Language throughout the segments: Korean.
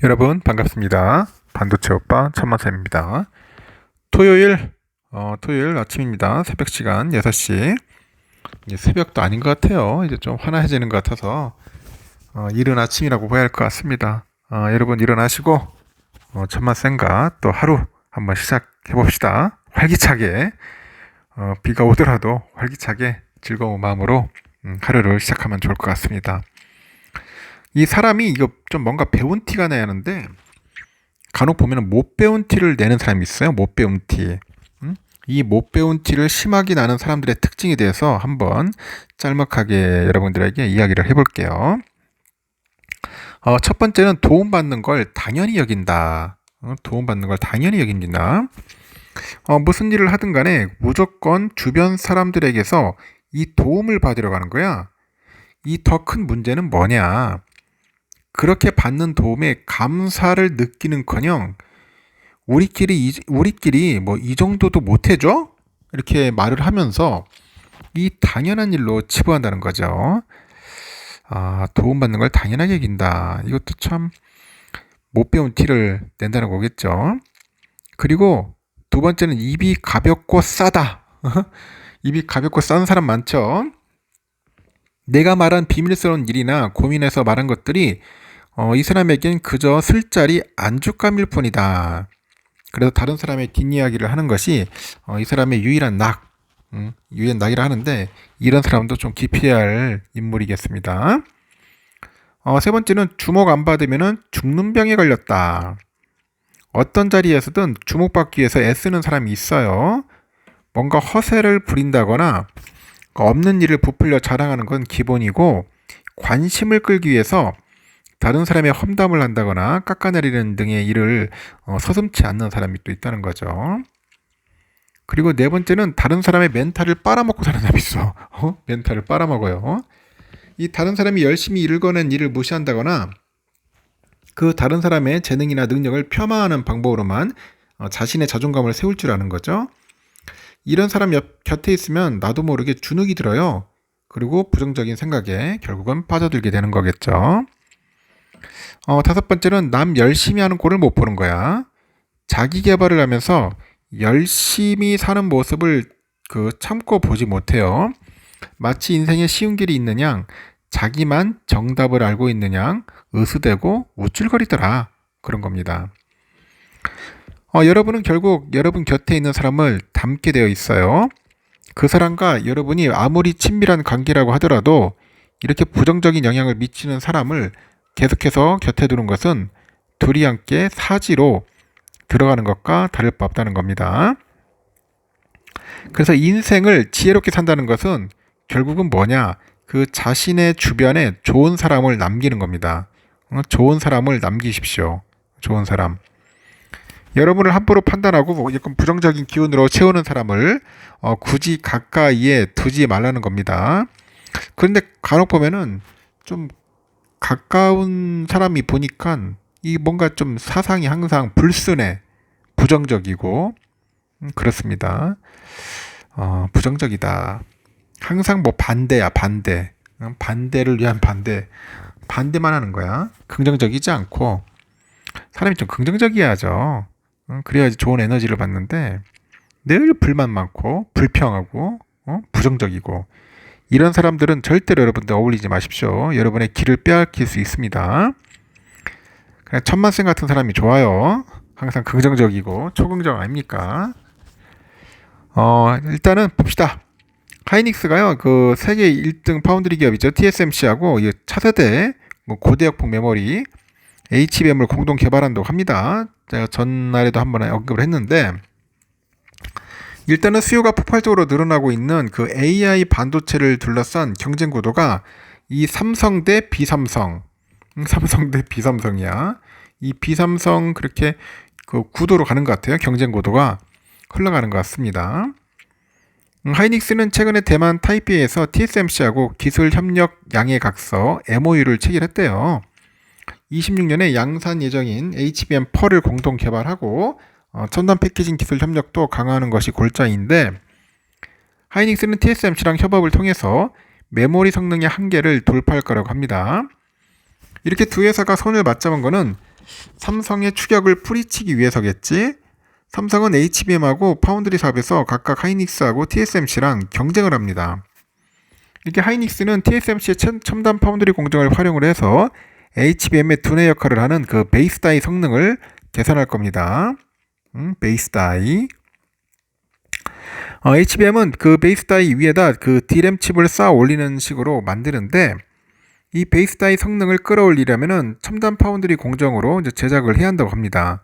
여러분 반갑습니다. 반도체 오빠 천만쌤입니다. 토요일 아침입니다. 새벽 시간 6시. 이제 새벽도 아닌 것 같아요. 이제 좀 환해지는 것 같아서 이른 아침이라고 봐야 할 것 같습니다. 여러분 일어나시고 천만쌤과 또 하루 한번 시작해 봅시다. 활기차게 비가 오더라도 활기차게 즐거운 마음으로 하루를 시작하면 좋을 것 같습니다. 이 사람이 이거 좀 뭔가 배운 티가 나야 하는데 간혹 보면 못 배운 티를 내는 사람이 있어요. 못 배운 티. 이 못 배운 티를 심하게 나는 사람들의 특징에 대해서 한번 짤막하게 여러분들에게 이야기를 해볼게요. 첫 번째는 도움받는 걸 당연히 여긴다. 도움받는 걸 당연히 여긴다. 무슨 일을 하든 간에 무조건 주변 사람들에게서 이 도움을 받으러 가는 거야. 이 더 큰 문제는 뭐냐? 그렇게 받는 도움에 감사를 느끼는커녕 우리끼리 뭐 이 정도도 못 해줘? 이렇게 말을 하면서 이 당연한 일로 치부한다는 거죠. 도움받는 걸 당연하게 여긴다. 이것도 참 못 배운 티를 낸다는 거겠죠. 그리고 두 번째는 입이 가볍고 싸다. 입이 가볍고 싼 사람 많죠. 내가 말한 비밀스러운 일이나 고민해서 말한 것들이 이 사람에겐 그저 술자리 안주감일 뿐이다. 그래서 다른 사람의 뒷이야기를 하는 것이 이 사람의 유일한 낙이라 하는데 이런 사람도 좀 기피해야 할 인물이겠습니다. 세 번째는 주목 안 받으면 죽는 병에 걸렸다. 어떤 자리에서든 주목받기 위해서 애쓰는 사람이 있어요. 뭔가 허세를 부린다거나 없는 일을 부풀려 자랑하는 건 기본이고 관심을 끌기 위해서 다른 사람의 험담을 한다거나 깎아내리는 등의 일을 서슴지 않는 사람이 또 있다는 거죠. 그리고 네 번째는 다른 사람의 멘탈을 빨아먹고 사는 사람이 있어. 멘탈을 빨아먹어요. 이 다른 사람이 열심히 일궈낸 일을 무시한다거나 그 다른 사람의 재능이나 능력을 폄하하는 방법으로만 자신의 자존감을 세울 줄 아는 거죠. 이런 사람 곁에 있으면 나도 모르게 주눅이 들어요. 그리고 부정적인 생각에 결국은 빠져들게 되는 거겠죠. 다섯 번째는 남 열심히 하는 꼴을 못 보는 거야. 자기 개발을 하면서 열심히 사는 모습을 참고 보지 못해요. 마치 인생에 쉬운 길이 있는 양, 자기만 정답을 알고 있는 양, 으스대고 우쭐거리더라. 그런 겁니다. 여러분은 결국 여러분 곁에 있는 사람을 닮게 되어 있어요. 그 사람과 여러분이 아무리 친밀한 관계라고 하더라도 이렇게 부정적인 영향을 미치는 사람을 계속해서 곁에 두는 것은 둘이 함께 사지로 들어가는 것과 다를 바 없다는 겁니다. 그래서 인생을 지혜롭게 산다는 것은 결국은 뭐냐? 그 자신의 주변에 좋은 사람을 남기는 겁니다. 좋은 사람을 남기십시오. 좋은 사람. 여러분을 함부로 판단하고 약간 부정적인 기운으로 채우는 사람을 굳이 가까이에 두지 말라는 겁니다. 그런데 간혹 보면은 좀 가까운 사람이 보니까 이 뭔가 좀 사상이 항상 불순해, 부정적이고 그렇습니다. 부정적이다. 항상 뭐 반대야, 반대. 반대를 위한 반대만 하는 거야. 긍정적이지 않고 사람이 좀 긍정적이어야죠. 그래야지 좋은 에너지를 받는데 늘 불만 많고 불평하고 부정적이고 이런 사람들은 절대로 여러분들 어울리지 마십시오. 여러분의 길을 빼앗길 수 있습니다. 그냥 천만쌤 같은 사람이 좋아요. 항상 긍정적이고 초긍정 아닙니까? 일단은 봅시다. 하이닉스가요, 그 세계 1등 파운드리 기업이죠. TSMC하고 이 차세대 고대역폭 메모리 HBM을 공동 개발한다고 합니다. 제가 전날에도 한번 언급을 했는데 일단은 수요가 폭발적으로 늘어나고 있는 그 AI 반도체를 둘러싼 경쟁 구도가 이 삼성 대 비삼성, 삼성 대 비삼성이야. 이 비삼성 그렇게 그 구도로 가는 것 같아요. 경쟁 구도가 흘러가는 것 같습니다. 하이닉스는 최근에 대만 타이페이에서 TSMC하고 기술 협력 양해각서 MOU를 체결했대요. 26년에 양산 예정인 HBM4를 공동 개발하고 첨단 패키징 기술 협력도 강화하는 것이 골자인데 하이닉스는 TSMC랑 협업을 통해서 메모리 성능의 한계를 돌파할 거라고 합니다. 이렇게 두 회사가 손을 맞잡은 거는 삼성의 추격을 뿌리치기 위해서겠지. 삼성은 HBM하고 파운드리 사업에서 각각 하이닉스하고 TSMC랑 경쟁을 합니다. 이게 하이닉스는 TSMC의 첨단 파운드리 공정을 활용을 해서 HBM의 두뇌 역할을 하는 그 베이스 다이 성능을 개선할 겁니다. 베이스 다이. HBM은 그 베이스 다이 위에다 그 D램 칩을 쌓아 올리는 식으로 만드는데, 이 베이스 다이 성능을 끌어올리려면은 첨단 파운드리 공정으로 이제 제작을 해야 한다고 합니다.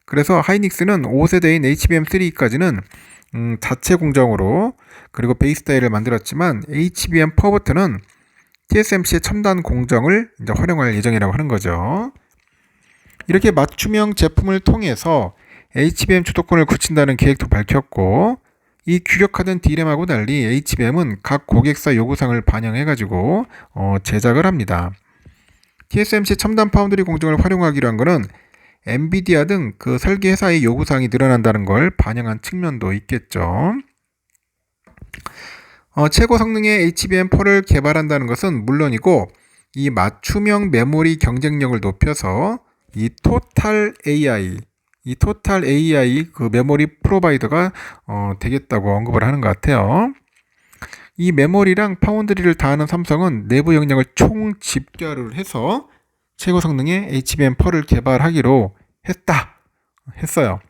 그래서 하이닉스는 5세대인 HBM3까지는 자체 공정으로 그리고 베이스 다이를 만들었지만, HBM 퍼부터는 TSMC의 첨단 공정을 이제 활용할 예정이라고 하는 거죠. 이렇게 맞춤형 제품을 통해서 HBM 주도권을 굳힌다는 계획도 밝혔고, 이 규격화된 D램하고 달리 HBM은 각 고객사 요구사항을 반영해가지고 제작을 합니다. TSMC 첨단 파운드리 공정을 활용하기로 한 것은 엔비디아 등 그 설계 회사의 요구사항이 늘어난다는 걸 반영한 측면도 있겠죠. 최고 성능의 HBM4를 개발한다는 것은 물론이고, 이 맞춤형 메모리 경쟁력을 높여서 이 토탈 AI 그 메모리 프로바이더가 되겠다고 언급을 하는 것 같아요. 이 메모리랑 파운드리를 다하는 삼성은 내부 역량을 총 집결을 해서 최고 성능의 HBM4를 개발하기로 했어요.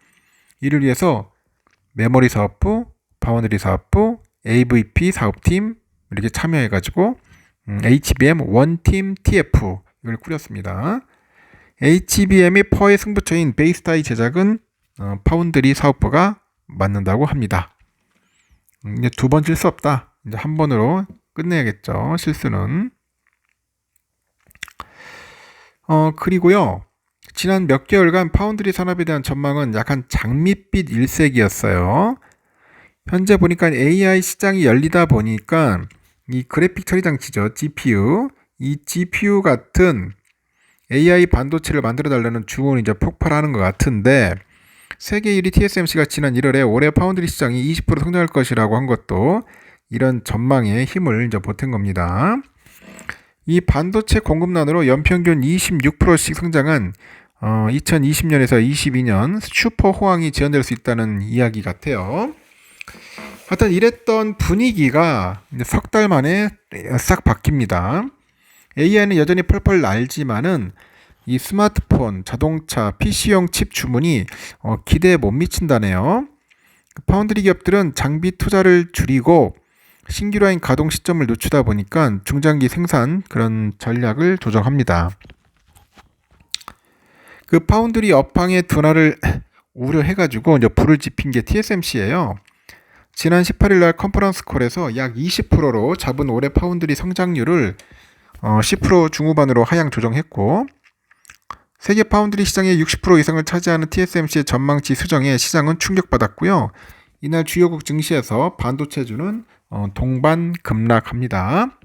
이를 위해서 메모리 사업부, 파운드리 사업부, AVP 사업팀 이렇게 참여해가지고 HBM 원팀 TF 이걸 꾸렸습니다. HBM이 퍼의 승부처인 베이스 다이 제작은 파운드리 사업부가 맡는다고 합니다. 이제 두 번 질 수 없다. 이제 한 번으로 끝내야겠죠. 실수는. 그리고요. 지난 몇 개월간 파운드리 산업에 대한 전망은 약간 장밋빛 일색이었어요. 현재 보니까 AI 시장이 열리다 보니까 이 그래픽 처리 장치죠. GPU. 이 GPU 같은 AI 반도체를 만들어달라는 주문이 이제 폭발하는 것 같은데, 세계 1위 TSMC가 지난 1월에 올해 파운드리 시장이 20% 성장할 것이라고 한 것도 이런 전망에 힘을 이제 보탠 겁니다. 이 반도체 공급난으로 연평균 26%씩 성장한 2020년에서 22년 슈퍼 호황이 지연될 수 있다는 이야기 같아요. 하여튼 이랬던 분위기가 석 달 만에 싹 바뀝니다. AI는 여전히 펄펄 날지만은 이 스마트폰, 자동차, PC용 칩 주문이 기대에 못 미친다네요. 파운드리 기업들은 장비 투자를 줄이고 신규 라인 가동 시점을 늦추다 보니까 중장기 생산 그런 전략을 조정합니다. 그 파운드리 업황의 둔화를 우려해가지고 이제 불을 지핀 게 TSMC예요. 지난 18일 날 컨퍼런스 콜에서 약 20%로 잡은 올해 파운드리 성장률을 10% 중후반으로 하향 조정했고, 세계 파운드리 시장의 60% 이상을 차지하는 TSMC의 전망치 수정에 시장은 충격받았고요. 이날 주요국 증시에서 반도체주는 동반 급락합니다.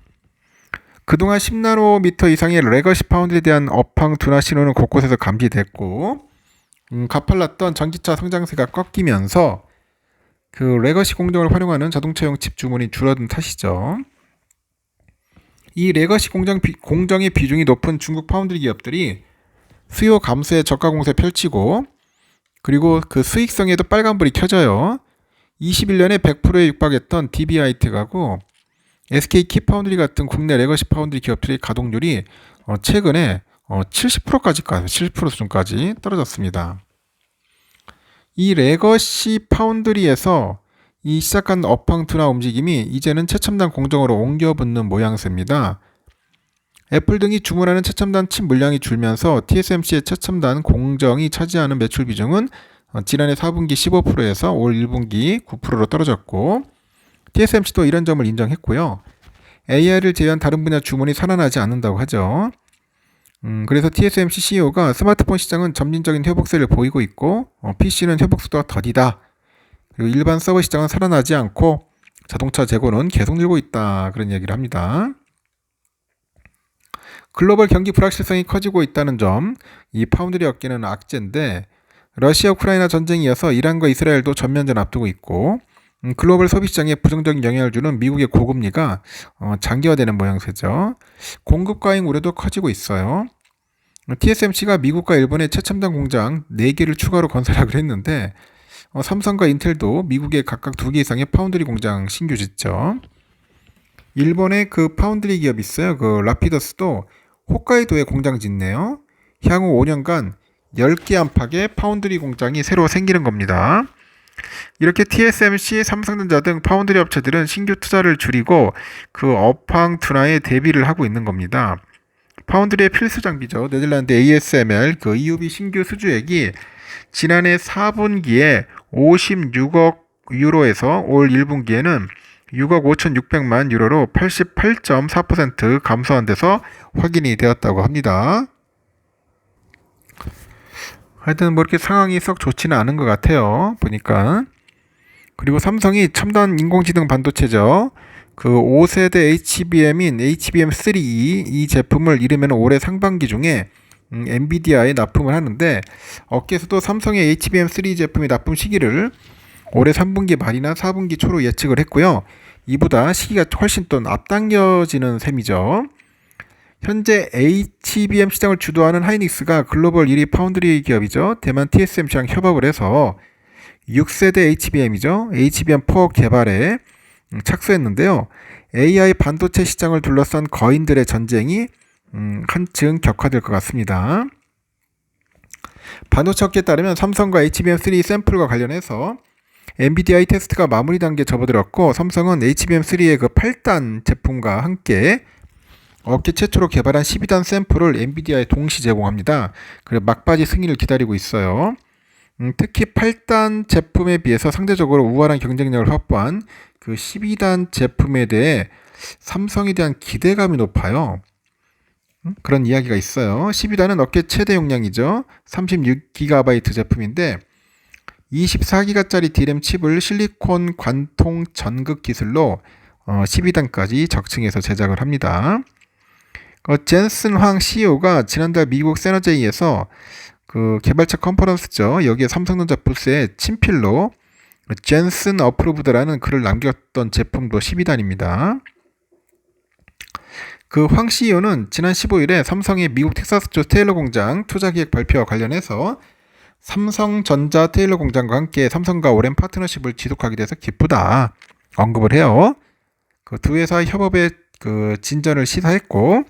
그동안 10나노미터 이상의 레거시 파운드리에 대한 업황 둔화 신호는 곳곳에서 감지됐고, 가팔랐던 전기차 성장세가 꺾이면서 그 레거시 공정을 활용하는 자동차용 칩 주문이 줄어든 탓이죠. 이 레거시 공정의 비중이 높은 중국 파운드리 기업들이 수요 감소에 저가 공세 펼치고, 그리고 그 수익성에도 빨간불이 켜져요. 21년에 100%에 육박했던 DB하이텍하고 SK 키파운드리 같은 국내 레거시 파운드리 기업들의 가동률이 최근에 70%까지 70% 수준까지 떨어졌습니다. 이 레거시 파운드리에서 이 시작한 업황 둔화 움직임이 이제는 최첨단 공정으로 옮겨 붙는 모양새입니다. 애플 등이 주문하는 최첨단 칩 물량이 줄면서 TSMC의 최첨단 공정이 차지하는 매출 비중은 지난해 4분기 15%에서 올 1분기 9%로 떨어졌고, TSMC도 이런 점을 인정했고요. AI를 제외한 다른 분야 주문이 살아나지 않는다고 하죠. 그래서 TSMC CEO가 스마트폰 시장은 점진적인 회복세를 보이고 있고, PC는 회복수가 더디다. 그리고 일반 서버 시장은 살아나지 않고 자동차 재고는 계속 늘고 있다. 그런 얘기를 합니다. 글로벌 경기 불확실성이 커지고 있다는 점, 이 파운드리 업계는 악재인데, 러시아 우크라이나 전쟁에 이어서 이란과 이스라엘도 전면전 앞두고 있고, 글로벌 소비 시장에 부정적인 영향을 주는 미국의 고금리가 장기화되는 모양새죠. 공급 과잉 우려도 커지고 있어요. TSMC가 미국과 일본에 최첨단 공장 4개를 추가로 건설하기로 했는데 삼성과 인텔도 미국에 각각 2개 이상의 파운드리 공장 신규 짓죠. 일본의 그 파운드리 기업 있어요. 그 라피더스도 홋카이도에 공장 짓네요. 향후 5년간 10개 안팎의 파운드리 공장이 새로 생기는 겁니다. 이렇게 TSMC, 삼성전자 등 파운드리 업체들은 신규 투자를 줄이고 그 업황 둔화에 대비를 하고 있는 겁니다. 파운드리의 필수 장비죠. 네덜란드 ASML 그 EUV 신규 수주액이 지난해 4분기에 56억 유로에서 올 1분기에는 6억 5,600만 유로로 88.4% 감소한 데서 확인이 되었다고 합니다. 하여튼 뭐 이렇게 상황이 썩 좋지는 않은 것 같아요. 보니까. 그리고 삼성이 첨단 인공지능 반도체죠. 그 5세대 HBM인 HBM3 이 제품을 이르면 올해 상반기 중에 엔비디아에 납품을 하는데 업계에서도 삼성의 HBM3 제품의 납품 시기를 올해 3분기 말이나 4분기 초로 예측을 했고요. 이보다 시기가 훨씬 또 앞당겨지는 셈이죠. 현재 HBM 시장을 주도하는 하이닉스가 글로벌 1위 파운드리 기업이죠. 대만 TSMC랑 협업을 해서 6세대 HBM이죠. HBM4 개발에 착수했는데요. AI 반도체 시장을 둘러싼 거인들의 전쟁이 한층 격화될 것 같습니다. 반도체 업계에 따르면 삼성과 HBM3 샘플과 관련해서 엔비디아의 테스트가 마무리 단계에 접어들었고 삼성은 HBM3의 그 8단 제품과 함께 업계 최초로 개발한 12단 샘플을 엔비디아에 동시 제공합니다. 그래서 막바지 승인을 기다리고 있어요. 특히 8단 제품에 비해서 상대적으로 우월한 경쟁력을 확보한 그 12단 제품에 대해 삼성에 대한 기대감이 높아요. 그런 이야기가 있어요. 12단은 업계 최대 용량이죠. 36GB 제품인데 24기가짜리 D램 칩을 실리콘 관통 전극 기술로 12단까지 적층해서 제작을 합니다. 젠슨 황 CEO가 지난달 미국 세너제이에서 그 개발자 컨퍼런스죠. 여기에 삼성전자 부스에 친필로 젠슨 어프로브드라는 글을 남겼던 제품도 12단입니다. 그 황 CEO는 지난 15일에 삼성의 미국 텍사스주 테일러 공장 투자 계획 발표와 관련해서 삼성전자 테일러 공장과 함께 삼성과 오랜 파트너십을 지속하게 돼서 기쁘다 언급을 해요. 그 두 회사의 협업의 그 진전을 시사했고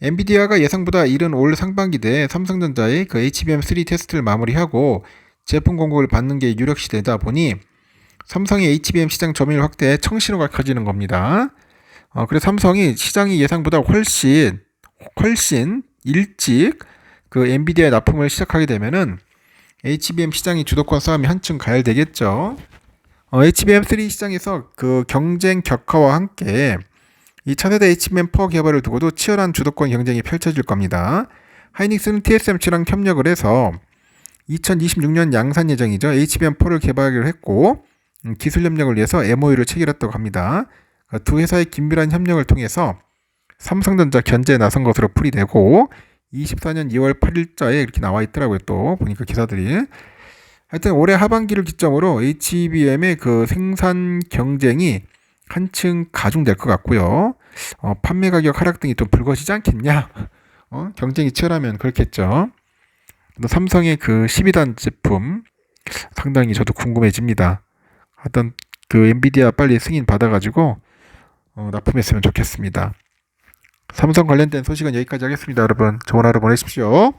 엔비디아가 예상보다 이른 올 상반기 내 삼성전자의 그 HBM3 테스트를 마무리하고 제품 공급을 받는 게 유력시되다 보니 삼성의 HBM 시장 점유율 확대에 청신호가 켜지는 겁니다. 그래서 삼성이 시장이 예상보다 훨씬 일찍 그 엔비디아 납품을 시작하게 되면은 HBM 시장이 주도권 싸움이 한층 가열되겠죠. HBM3 시장에서 그 경쟁 격화와 함께 이 차세대 HBM4 개발을 두고도 치열한 주도권 경쟁이 펼쳐질 겁니다. 하이닉스는 TSMC랑 협력을 해서 2026년 양산 예정이죠. HBM4를 개발하기로 했고 기술 협력을 위해서 MOU를 체결했다고 합니다. 두 회사의 긴밀한 협력을 통해서 삼성전자 견제에 나선 것으로 풀이되고 24년 2월 8일자에 이렇게 나와 있더라고요. 또 보니까 기사들이. 하여튼 올해 하반기를 기점으로 HBM의 그 생산 경쟁이 한층 가중될 것 같고요. 판매 가격 하락 등이 좀 불거지지 않겠냐? 경쟁이 치열하면 그렇겠죠. 삼성의 그 12단 제품 상당히 저도 궁금해집니다. 하여튼 그 엔비디아 빨리 승인 받아가지고 납품했으면 좋겠습니다. 삼성 관련된 소식은 여기까지 하겠습니다. 여러분 좋은 하루 보내십시오.